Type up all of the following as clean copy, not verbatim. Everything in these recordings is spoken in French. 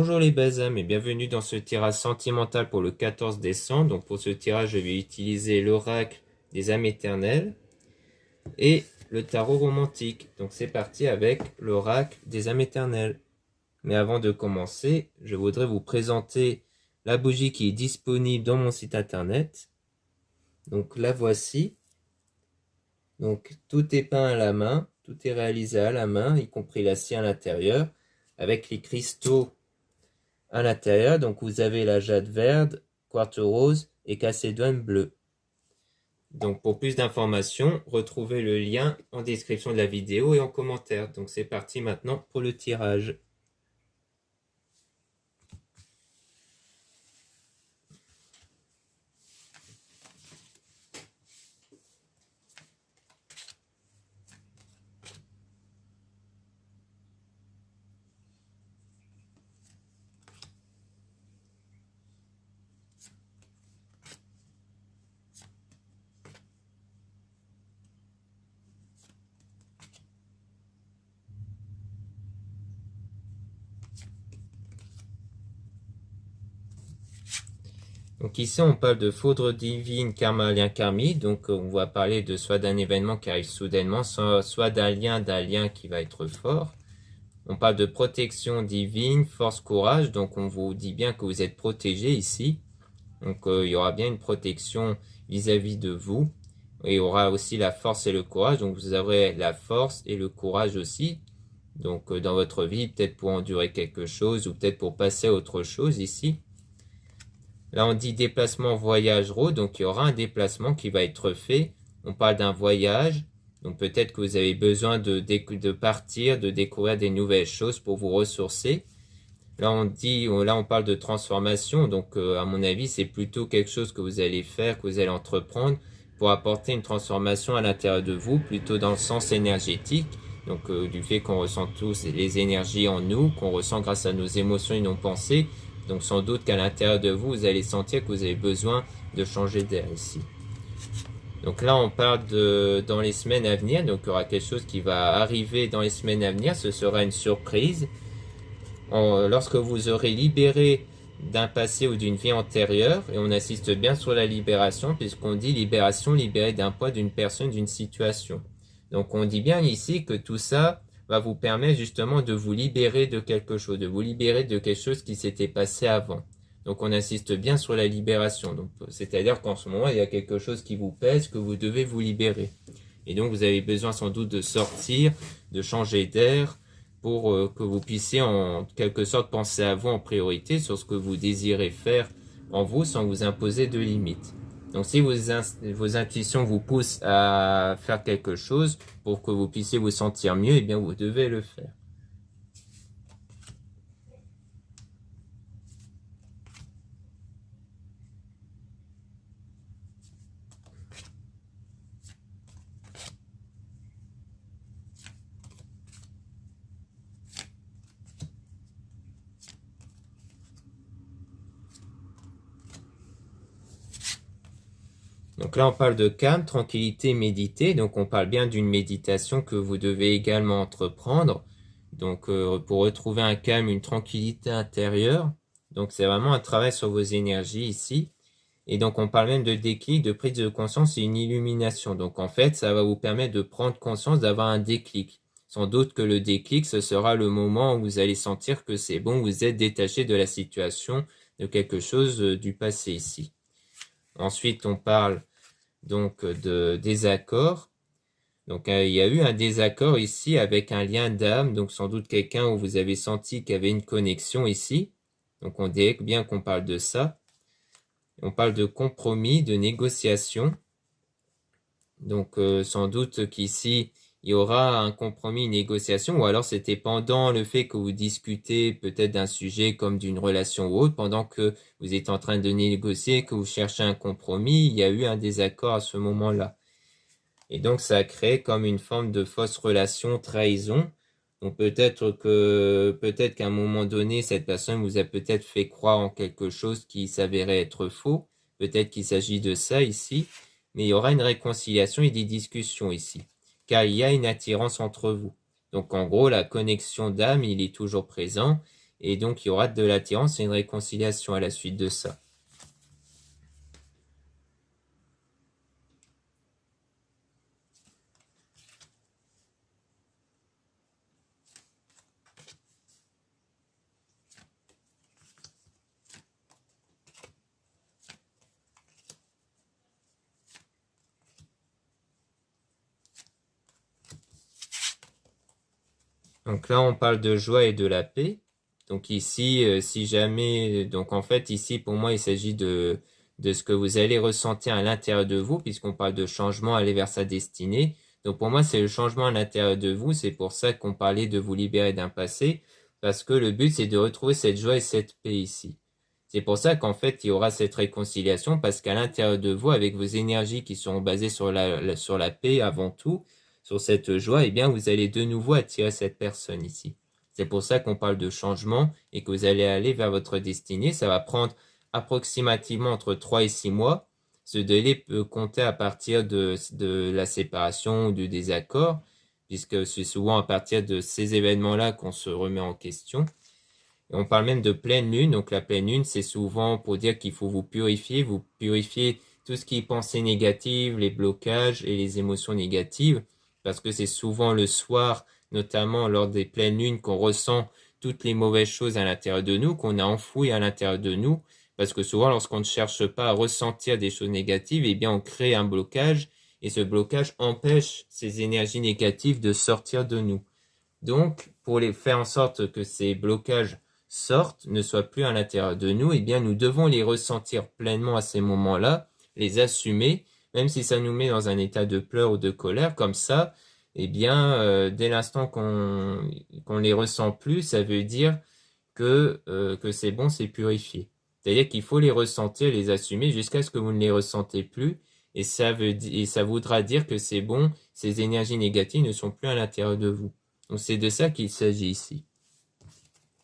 Bonjour les âmes et bienvenue dans ce tirage sentimental pour le 14 décembre. Donc pour ce tirage, je vais utiliser l'oracle des âmes éternelles et le tarot romantique. Donc c'est parti avec l'oracle des âmes éternelles. Mais avant de commencer, je voudrais vous présenter la bougie qui est disponible dans mon site internet. Donc la voici. Donc tout est peint à la main, tout est réalisé à la main, y compris la scie à l'intérieur, avec les cristaux à l'intérieur. Donc vous avez la jade verte, quartz rose et calcédoine bleu. Donc pour plus d'informations, retrouvez le lien en description de la vidéo et en commentaire. Donc c'est parti maintenant pour le tirage. Donc ici on parle de foudre divine, karma, lien karmique. Donc on va parler de soit d'un événement qui arrive soudainement, soit d'un lien qui va être fort. On parle de protection divine, force, courage. Donc on vous dit bien que vous êtes protégé ici. Donc il y aura bien une protection vis-à-vis de vous. Et il y aura aussi la force et le courage. Donc vous aurez la force et le courage aussi. Donc dans votre vie, peut-être pour endurer quelque chose ou peut-être pour passer à autre chose ici. Là, on dit déplacement, voyage, route. Donc, il y aura un déplacement qui va être fait. On parle d'un voyage. Donc, peut-être que vous avez besoin de partir, de découvrir des nouvelles choses pour vous ressourcer. Là, on parle de transformation. Donc, à mon avis, c'est plutôt quelque chose que vous allez faire, que vous allez entreprendre pour apporter une transformation à l'intérieur de vous, plutôt dans le sens énergétique. Donc, du fait qu'on ressent tous les énergies en nous, qu'on ressent grâce à nos émotions et nos pensées. Donc sans doute qu'à l'intérieur de vous, vous allez sentir que vous avez besoin de changer d'air ici. Donc là, on parle dans les semaines à venir. Donc il y aura quelque chose qui va arriver dans les semaines à venir. Ce sera une surprise. Lorsque vous aurez libéré d'un passé ou d'une vie antérieure, et on assiste bien sur la libération, puisqu'on dit libération, libérée d'un poids, d'une personne, d'une situation. Donc on dit bien ici que tout ça va vous permettre justement de vous libérer de quelque chose, de vous libérer de quelque chose qui s'était passé avant. Donc on insiste bien sur la libération. Donc c'est-à-dire qu'en ce moment, il y a quelque chose qui vous pèse, que vous devez vous libérer. Et donc vous avez besoin sans doute de sortir, de changer d'air, pour que vous puissiez en quelque sorte penser à vous en priorité sur ce que vous désirez faire en vous sans vous imposer de limites. Donc si vos intuitions vous poussent à faire quelque chose pour que vous puissiez vous sentir mieux, eh bien vous devez le faire. Donc là, on parle de calme, tranquillité, méditer. Donc on parle bien d'une méditation que vous devez également entreprendre. Donc pour retrouver un calme, une tranquillité intérieure. Donc c'est vraiment un travail sur vos énergies ici. Et donc on parle même de déclic, de prise de conscience et une illumination. Donc en fait, ça va vous permettre de prendre conscience, d'avoir un déclic. Sans doute que le déclic, ce sera le moment où vous allez sentir que c'est bon, vous êtes détaché de la situation, de quelque chose du passé ici. Ensuite, on parle donc de désaccord. Donc il y a eu un désaccord ici avec un lien d'âme, donc sans doute quelqu'un où vous avez senti qu'il y avait une connexion ici. Donc on dirait bien qu'on parle de ça. On parle de compromis, de négociation. Donc sans doute qu'ici, il y aura un compromis, une négociation, ou alors c'était pendant le fait que vous discutez peut-être d'un sujet comme d'une relation ou autre, pendant que vous êtes en train de négocier, que vous cherchez un compromis, il y a eu un désaccord à ce moment-là. Et donc ça a créé comme une forme de fausse relation, trahison. Donc peut-être qu'à un moment donné, cette personne vous a peut-être fait croire en quelque chose qui s'avérait être faux. Peut-être qu'il s'agit de ça ici. Mais il y aura une réconciliation et des discussions ici. Car il y a une attirance entre vous. Donc en gros, la connexion d'âme, il est toujours présent. et donc il y aura de l'attirance et une réconciliation à la suite de ça. Donc là, on parle de joie et de la paix. Donc ici, si jamais, donc en fait, ici, pour moi, il s'agit de ce que vous allez ressentir à l'intérieur de vous, puisqu'on parle de changement, aller vers sa destinée. Donc pour moi, c'est le changement à l'intérieur de vous. C'est pour ça qu'on parlait de vous libérer d'un passé, parce que le but, c'est de retrouver cette joie et cette paix ici. C'est pour ça qu'en fait, il y aura cette réconciliation, parce qu'à l'intérieur de vous, avec vos énergies qui seront basées sur sur la paix avant tout, sur cette joie, eh bien, vous allez de nouveau attirer cette personne ici. C'est pour ça qu'on parle de changement et que vous allez aller vers votre destinée. Ça va prendre approximativement entre 3 et 6 mois. Ce délai peut compter à partir de la séparation ou du désaccord, puisque c'est souvent à partir de ces événements-là qu'on se remet en question. Et on parle même de pleine lune. Donc la pleine lune, c'est souvent pour dire qu'il faut vous purifier tout ce qui est pensée négative, les blocages et les émotions négatives, parce que c'est souvent le soir, notamment lors des pleines lunes, qu'on ressent toutes les mauvaises choses à l'intérieur de nous, qu'on a enfouies à l'intérieur de nous, parce que souvent lorsqu'on ne cherche pas à ressentir des choses négatives, eh bien on crée un blocage, et ce blocage empêche ces énergies négatives de sortir de nous. Donc, pour les faire en sorte que ces blocages sortent, ne soient plus à l'intérieur de nous, eh bien, nous devons les ressentir pleinement à ces moments-là, les assumer, même si ça nous met dans un état de pleurs ou de colère, comme ça, eh bien, dès l'instant qu'on les ressent plus, ça veut dire que c'est bon, c'est purifié. C'est-à-dire qu'il faut les ressentir, les assumer jusqu'à ce que vous ne les ressentez plus, et ça voudra dire que c'est bon, ces énergies négatives ne sont plus à l'intérieur de vous. Donc c'est de ça qu'il s'agit ici.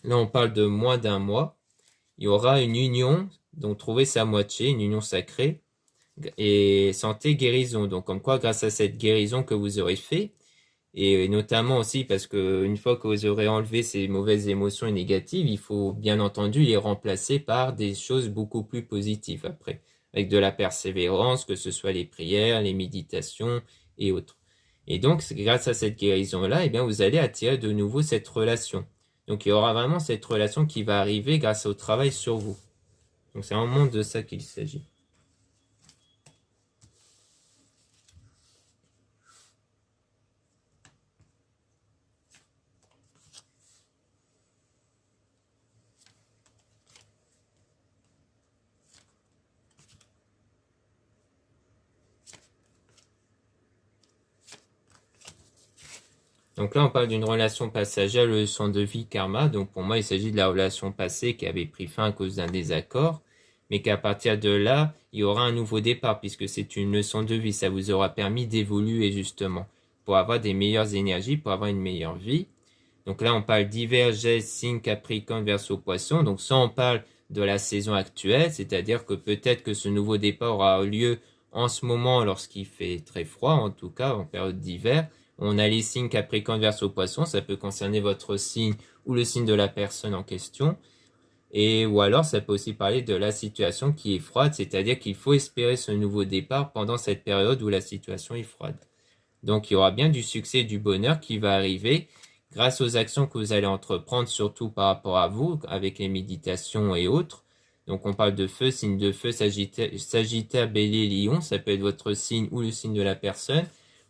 Là, on parle de moins d'un mois. Il y aura une union, donc trouver sa moitié, une union sacrée, et santé, guérison. Donc comme quoi, grâce à cette guérison que vous aurez fait, et notamment aussi parce que une fois que vous aurez enlevé ces mauvaises émotions et négatives, il faut bien entendu les remplacer par des choses beaucoup plus positives après, avec de la persévérance, que ce soit les prières, les méditations et autres. Et donc, grâce à cette guérison-là, eh bien, vous allez attirer de nouveau cette relation. Donc, il y aura vraiment cette relation qui va arriver grâce au travail sur vous. Donc, c'est vraiment de ça qu'il s'agit. Donc là, on parle d'une relation passagère, le leçon de vie karma. Donc pour moi, il s'agit de la relation passée qui avait pris fin à cause d'un désaccord, mais qu'à partir de là, il y aura un nouveau départ puisque c'est une leçon de vie. Ça vous aura permis d'évoluer justement pour avoir des meilleures énergies, pour avoir une meilleure vie. Donc là, on parle d'hiver, Gênes, signe Capricorne, Verseau, Poisson. Donc ça, on parle de la saison actuelle, c'est-à-dire que peut-être que ce nouveau départ aura lieu en ce moment lorsqu'il fait très froid, en tout cas en période d'hiver. On a les signes Capricorne, Verseau, Poisson, ça peut concerner votre signe ou le signe de la personne en question. Et ou alors ça peut aussi parler de la situation qui est froide, c'est-à-dire qu'il faut espérer ce nouveau départ pendant cette période où la situation est froide. Donc il y aura bien du succès et du bonheur qui va arriver grâce aux actions que vous allez entreprendre, surtout par rapport à vous, avec les méditations et autres. Donc on parle de feu, signe de feu, Sagittaire, Bélier, Lion, ça peut être votre signe ou le signe de la personne.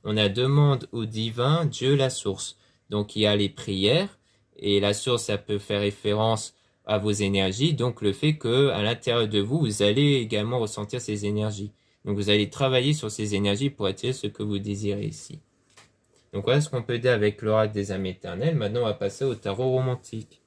On a demande au divin, Dieu, la source. Donc il y a les prières, et la source, ça peut faire référence à vos énergies, donc le fait que à l'intérieur de vous, vous allez également ressentir ces énergies. Donc vous allez travailler sur ces énergies pour attirer ce que vous désirez ici. Donc voilà ce qu'on peut dire avec l'oracle des âmes éternelles. Maintenant, on va passer au tarot romantique.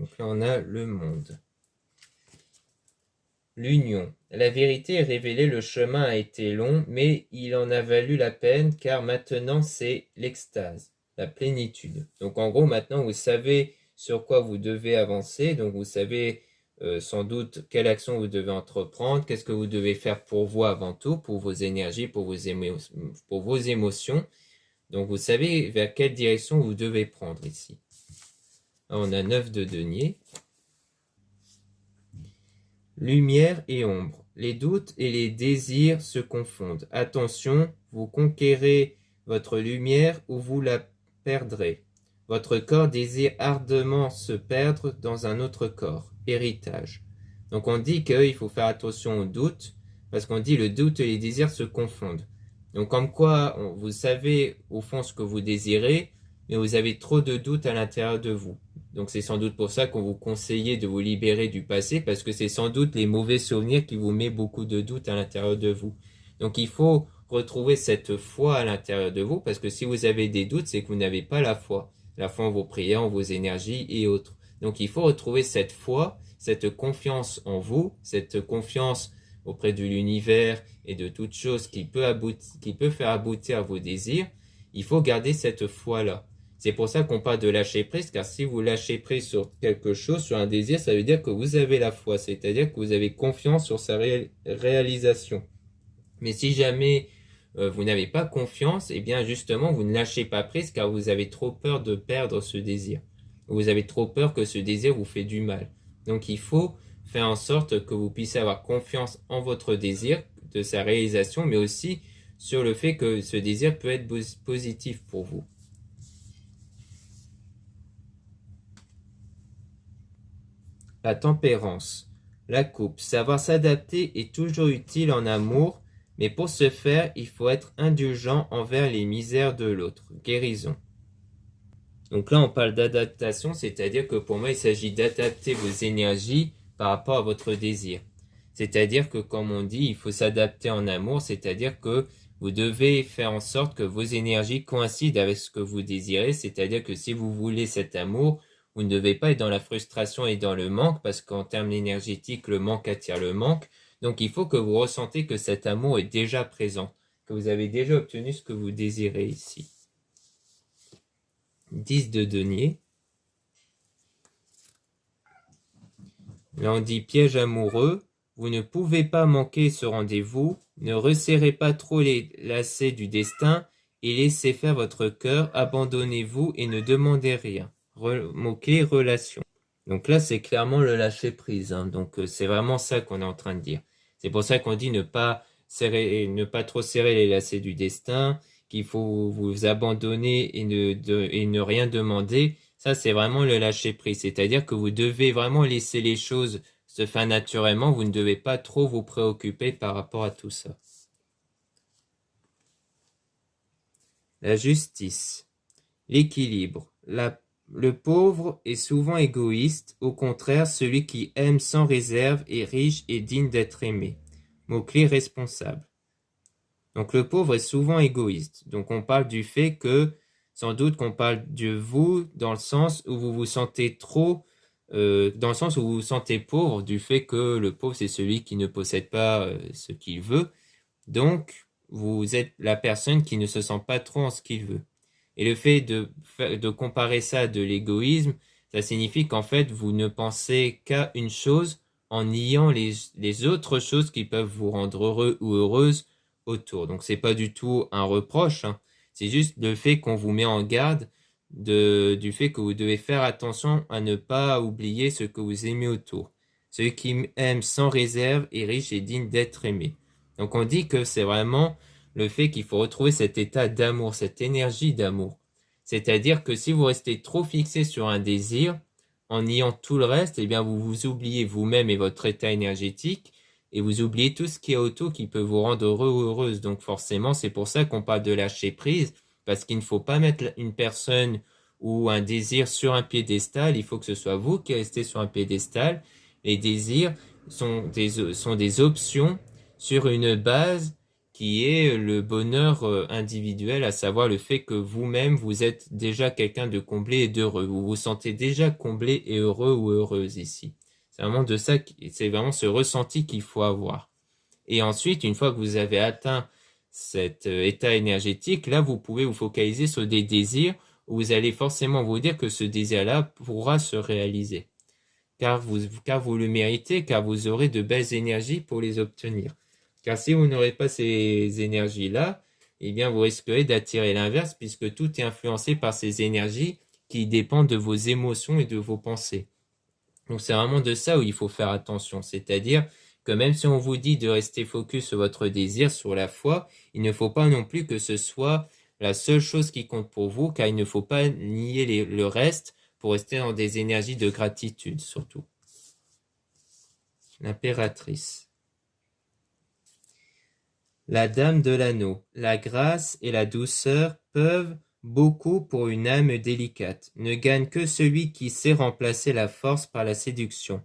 Donc là, on a le monde. L'union. La vérité est révélée, le chemin a été long, mais il en a valu la peine, car maintenant c'est l'extase, la plénitude. Donc en gros, maintenant vous savez sur quoi vous devez avancer, donc vous savez sans doute quelle action vous devez entreprendre, qu'est-ce que vous devez faire pour vous avant tout, pour vos énergies, pour vos émotions. Donc vous savez vers quelle direction vous devez prendre ici. Là, on a 9 de denier. Lumière et ombre. Les doutes et les désirs se confondent. Attention, vous conquérez votre lumière ou vous la perdrez. Votre corps désire ardemment se perdre dans un autre corps. Héritage. Donc on dit qu'il faut faire attention aux doutes, parce qu'on dit le doute et les désirs se confondent. Donc comme quoi, vous savez au fond ce que vous désirez, mais vous avez trop de doutes à l'intérieur de vous. Donc c'est sans doute pour ça qu'on vous conseille de vous libérer du passé, parce que c'est sans doute les mauvais souvenirs qui vous mettent beaucoup de doutes à l'intérieur de vous. Donc il faut retrouver cette foi à l'intérieur de vous, parce que si vous avez des doutes, c'est que vous n'avez pas la foi en vos prières, en vos énergies et autres. Donc il faut retrouver cette foi, cette confiance en vous, cette confiance auprès de l'univers et de toute chose qui peut faire aboutir vos désirs. Il faut garder cette foi-là. C'est pour ça qu'on parle de lâcher prise, car si vous lâchez prise sur quelque chose, sur un désir, ça veut dire que vous avez la foi, c'est-à-dire que vous avez confiance sur sa réalisation. Mais si jamais vous n'avez pas confiance, eh bien justement, vous ne lâchez pas prise, car vous avez trop peur de perdre ce désir. Vous avez trop peur que ce désir vous fait du mal. Donc il faut faire en sorte que vous puissiez avoir confiance en votre désir, de sa réalisation, mais aussi sur le fait que ce désir peut être positif pour vous. La tempérance. La coupe. Savoir s'adapter est toujours utile en amour, mais pour ce faire, il faut être indulgent envers les misères de l'autre. Guérison. Donc là, on parle d'adaptation, c'est-à-dire que pour moi, il s'agit d'adapter vos énergies par rapport à votre désir. C'est-à-dire que, comme on dit, il faut s'adapter en amour, c'est-à-dire que vous devez faire en sorte que vos énergies coïncident avec ce que vous désirez, c'est-à-dire que si vous voulez cet amour, vous ne devez pas être dans la frustration et dans le manque, parce qu'en termes énergétiques, le manque attire le manque. Donc il faut que vous ressentez que cet amour est déjà présent, que vous avez déjà obtenu ce que vous désirez ici. 10 de denier. Là on dit piège amoureux. Vous ne pouvez pas manquer ce rendez-vous. Ne resserrez pas trop les lacets du destin et laissez faire votre cœur. Abandonnez-vous et ne demandez rien. Moquer relation. Donc là, c'est clairement le lâcher prise. Donc c'est vraiment ça qu'on est en train de dire. C'est pour ça qu'on dit ne pas trop serrer les lacets du destin, qu'il faut vous abandonner et ne rien demander. Ça, c'est vraiment le lâcher prise. C'est-à-dire que vous devez vraiment laisser les choses se faire naturellement. Vous ne devez pas trop vous préoccuper par rapport à tout ça. La justice. L'équilibre. Le pauvre est souvent égoïste, au contraire, celui qui aime sans réserve est riche et digne d'être aimé. Mot-clé responsable. Donc le pauvre est souvent égoïste. Donc on parle du fait que, sans doute qu'on parle de vous dans le sens où vous vous sentez dans le sens où vous vous sentez pauvre, du fait que le pauvre c'est celui qui ne possède pas ce qu'il veut. Donc vous êtes la personne qui ne se sent pas trop en ce qu'il veut. Et le fait de comparer ça à de l'égoïsme, ça signifie qu'en fait, vous ne pensez qu'à une chose en niant les autres choses qui peuvent vous rendre heureux ou heureuse autour. Donc, c'est pas du tout un reproche, c'est juste le fait qu'on vous met en garde du fait que vous devez faire attention à ne pas oublier ce que vous aimez autour. Celui qui aime sans réserve est riche et digne d'être aimé. Donc, on dit que c'est vraiment le fait qu'il faut retrouver cet état d'amour, cette énergie d'amour. C'est-à-dire que si vous restez trop fixé sur un désir, en niant tout le reste, eh bien vous vous oubliez vous-même et votre état énergétique, et vous oubliez tout ce qui est autour qui peut vous rendre heureux ou heureuse. Donc forcément, c'est pour ça qu'on parle de lâcher prise, parce qu'il ne faut pas mettre une personne ou un désir sur un piédestal, il faut que ce soit vous qui restez sur un piédestal. Les désirs sont des options sur une base qui est le bonheur individuel, à savoir le fait que vous-même, vous êtes déjà quelqu'un de comblé et d'heureux. Vous vous sentez déjà comblé et heureux ou heureuse ici. C'est vraiment de ça, c'est vraiment ce ressenti qu'il faut avoir. Et ensuite, une fois que vous avez atteint cet état énergétique, là, vous pouvez vous focaliser sur des désirs où vous allez forcément vous dire que ce désir-là pourra se réaliser. Car vous le méritez, car vous aurez de belles énergies pour les obtenir. Car si vous n'aurez pas ces énergies-là, eh bien, vous risquerez d'attirer l'inverse puisque tout est influencé par ces énergies qui dépendent de vos émotions et de vos pensées. Donc, c'est vraiment de ça où il faut faire attention. C'est-à-dire que même si on vous dit de rester focus sur votre désir, sur la foi, il ne faut pas non plus que ce soit la seule chose qui compte pour vous, car il ne faut pas nier le reste pour rester dans des énergies de gratitude, surtout. L'impératrice. La dame de l'anneau. La grâce et la douceur peuvent beaucoup pour une âme délicate. Ne gagne que celui qui sait remplacer la force par la séduction.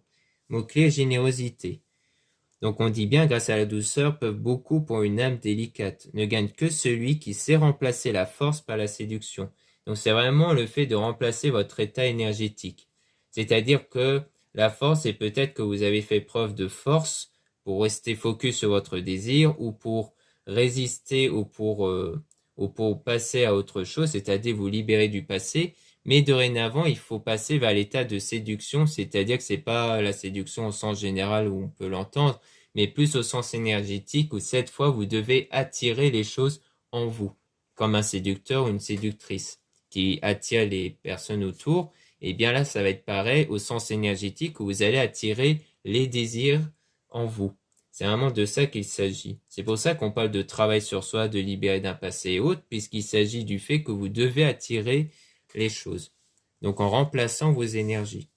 Mot-clé générosité. Donc on dit bien grâce à la douceur peuvent beaucoup pour une âme délicate. Ne gagne que celui qui sait remplacer la force par la séduction. Donc c'est vraiment le fait de remplacer votre état énergétique. C'est-à-dire que la force, c'est peut-être que vous avez fait preuve de force pour rester focus sur votre désir ou pour résister ou pour passer à autre chose, c'est-à-dire vous libérer du passé. Mais dorénavant, il faut passer vers l'état de séduction, c'est-à-dire que c'est pas la séduction au sens général où on peut l'entendre, mais plus au sens énergétique où cette fois vous devez attirer les choses en vous, comme un séducteur ou une séductrice qui attire les personnes autour. Et bien là, ça va être pareil au sens énergétique où vous allez attirer les désirs en vous. C'est vraiment de ça qu'il s'agit. C'est pour ça qu'on parle de travail sur soi, de libérer d'un passé et autres, puisqu'il s'agit du fait que vous devez attirer les choses. Donc en remplaçant vos énergies.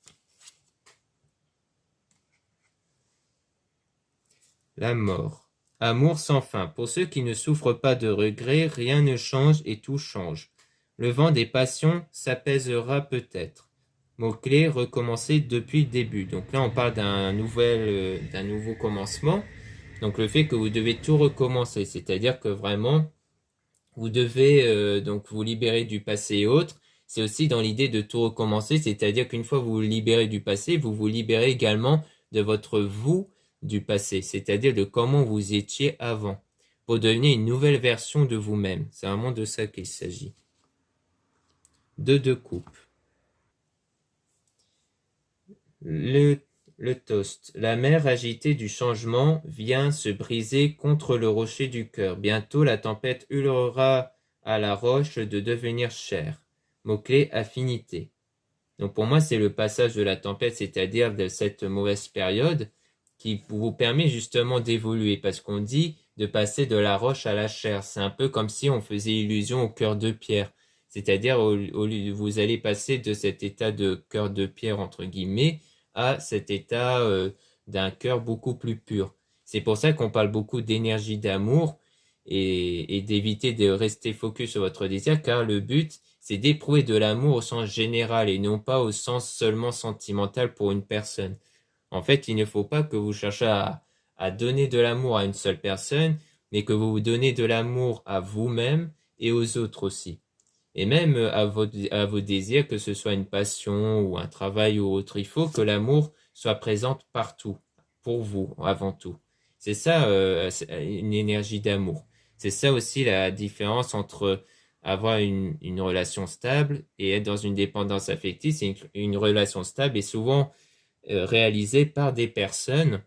La mort. Amour sans fin. Pour ceux qui ne souffrent pas de regrets, rien ne change et tout change. Le vent des passions s'apaisera peut-être. Mot-clé, recommencer depuis le début. Donc là, on parle d'un nouveau commencement. Donc le fait que vous devez tout recommencer, c'est-à-dire que vraiment, vous devez donc vous libérer du passé et autres. C'est aussi dans l'idée de tout recommencer, c'est-à-dire qu'une fois que vous vous libérez du passé, vous vous libérez également de votre vous du passé, c'est-à-dire de comment vous étiez avant, pour devenir une nouvelle version de vous-même. C'est vraiment de ça qu'il s'agit. Deux de coupe. Le toast. La mer agitée du changement vient se briser contre le rocher du cœur. Bientôt la tempête hurlera à la roche de devenir chair. Mot-clé affinité. Donc pour moi, c'est le passage de la tempête, c'est-à-dire de cette mauvaise période qui vous permet justement d'évoluer parce qu'on dit de passer de la roche à la chair. C'est un peu comme si on faisait illusion au cœur de pierre. C'est-à-dire vous allez passer de cet état de cœur de pierre entre guillemets à cet état d'un cœur beaucoup plus pur. C'est pour ça qu'on parle beaucoup d'énergie d'amour et d'éviter de rester focus sur votre désir car le but c'est d'éprouver de l'amour au sens général et non pas au sens seulement sentimental pour une personne. En fait, il ne faut pas que vous cherchiez à donner de l'amour à une seule personne, mais que vous vous donnez de l'amour à vous-même et aux autres aussi. Et même à vos désirs, que ce soit une passion ou un travail ou autre, il faut que l'amour soit présent partout, pour vous avant tout. C'est ça une énergie d'amour. C'est ça aussi la différence entre avoir une relation stable et être dans une dépendance affective. C'est une relation stable et souvent réalisée par des personnes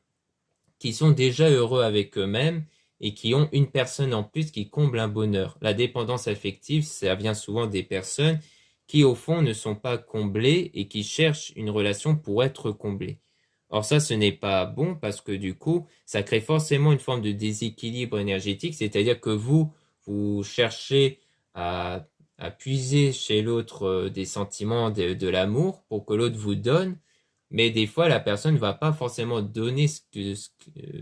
qui sont déjà heureux avec eux-mêmes et qui ont une personne en plus qui comble un bonheur. La dépendance affective, ça vient souvent des personnes qui au fond ne sont pas comblées et qui cherchent une relation pour être comblées. Or ça, ce n'est pas bon parce que du coup, ça crée forcément une forme de déséquilibre énergétique, c'est-à-dire que vous cherchez à puiser chez l'autre des sentiments de l'amour pour que l'autre vous donne, mais des fois la personne va pas forcément donner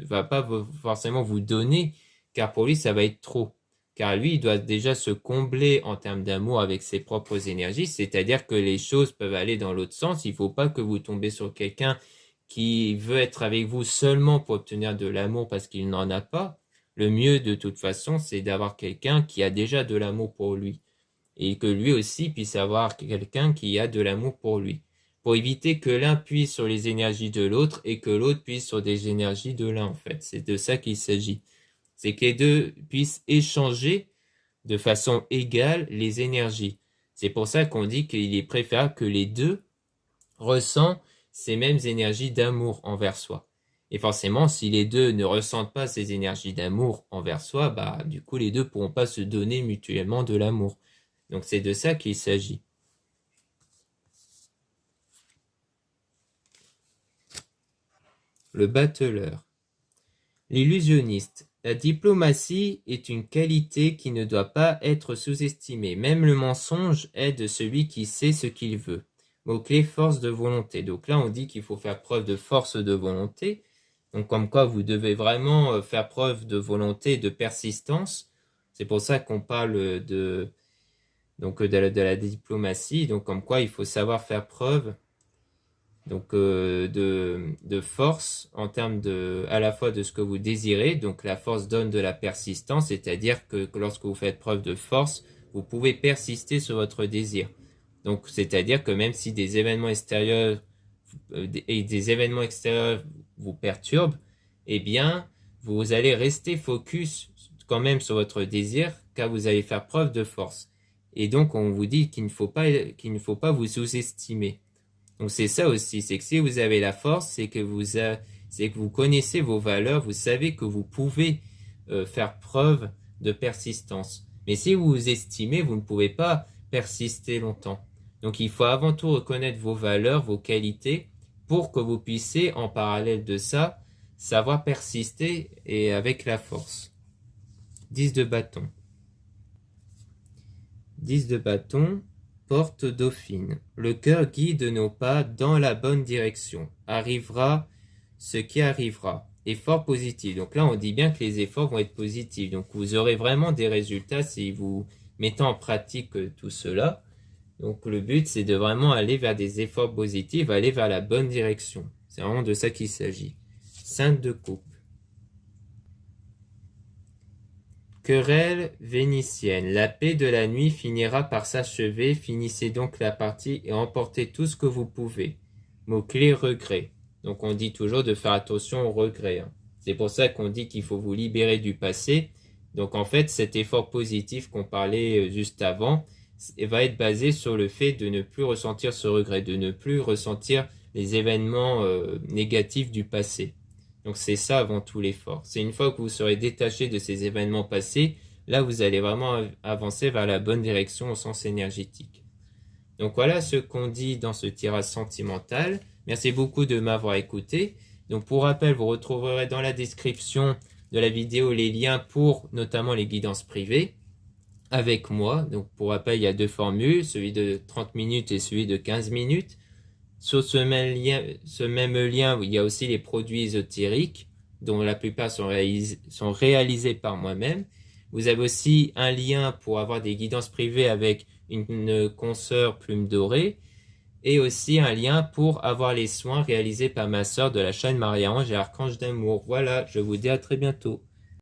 va pas forcément vous donner, car pour lui ça va être trop. Car lui, il doit déjà se combler en termes d'amour avec ses propres énergies, c'est-à-dire que les choses peuvent aller dans l'autre sens. Il faut pas que vous tombez sur quelqu'un qui veut être avec vous seulement pour obtenir de l'amour parce qu'il n'en a pas. Le mieux de toute façon, c'est d'avoir quelqu'un qui a déjà de l'amour pour lui. Et que lui aussi puisse avoir quelqu'un qui a de l'amour pour lui. Pour éviter que l'un puise sur les énergies de l'autre et que l'autre puise sur des énergies de l'un, en fait. C'est de ça qu'il s'agit. C'est que les deux puissent échanger de façon égale les énergies. C'est pour ça qu'on dit qu'il est préférable que les deux ressentent ces mêmes énergies d'amour envers soi. Et forcément, si les deux ne ressentent pas ces énergies d'amour envers soi, bah, du coup, les deux ne pourront pas se donner mutuellement de l'amour. Donc, c'est de ça qu'il s'agit. Le battleur. L'illusionniste. La diplomatie est une qualité qui ne doit pas être sous-estimée. Même le mensonge aide celui qui sait ce qu'il veut. Mot-clé, force de volonté. Donc là, on dit qu'il faut faire preuve de force de volonté. Donc comme quoi, vous devez vraiment faire preuve de volonté et de persistance. C'est pour ça qu'on parle de la diplomatie. Donc comme quoi, il faut savoir faire preuve donc de force en termes à la fois de ce que vous désirez. Donc la force donne de la persistance, c'est-à-dire que lorsque vous faites preuve de force, vous pouvez persister sur votre désir. Donc c'est-à-dire que même si des événements extérieurs vous perturbent, eh bien vous allez rester focus quand même sur votre désir, car vous allez faire preuve de force. Et donc on vous dit qu'il ne faut pas vous sous-estimer. Donc c'est ça aussi, c'est que si vous avez la force, c'est que vous connaissez vos valeurs, vous savez que vous pouvez faire preuve de persistance. Mais si vous vous estimez, vous ne pouvez pas persister longtemps. Donc il faut avant tout reconnaître vos valeurs, vos qualités, pour que vous puissiez, en parallèle de ça, savoir persister et avec la force. 10 de bâton. 10 de bâton. Porte dauphine. Le cœur guide nos pas dans la bonne direction. Arrivera ce qui arrivera. Effort positif. Donc là, on dit bien que les efforts vont être positifs. Donc vous aurez vraiment des résultats si vous mettez en pratique tout cela. Donc le but, c'est de vraiment aller vers des efforts positifs, aller vers la bonne direction. C'est vraiment de ça qu'il s'agit. 5 de coupe. Querelle vénitienne. La paix de la nuit finira par s'achever. Finissez donc la partie et emportez tout ce que vous pouvez. Mot-clé, regret. Donc on dit toujours de faire attention au regret. C'est pour ça qu'on dit qu'il faut vous libérer du passé. Donc en fait, cet effort positif qu'on parlait juste avant va être basé sur le fait de ne plus ressentir ce regret, de ne plus ressentir les événements négatifs du passé. Donc c'est ça avant tout l'effort. C'est une fois que vous serez détaché de ces événements passés, là vous allez vraiment avancer vers la bonne direction au sens énergétique. Donc voilà ce qu'on dit dans ce tirage sentimental. Merci beaucoup de m'avoir écouté. Donc pour rappel, vous retrouverez dans la description de la vidéo les liens pour notamment les guidances privées avec moi. Donc pour rappel, il y a 2 formules, celui de 30 minutes et celui de 15 minutes. Sur ce même lien, il y a aussi les produits ésotériques, dont la plupart sont réalisés par moi-même. Vous avez aussi un lien pour avoir des guidances privées avec une consoeur plume dorée, et aussi un lien pour avoir les soins réalisés par ma sœur de la chaîne Maria-Ange et Archange d'amour. Voilà, je vous dis à très bientôt.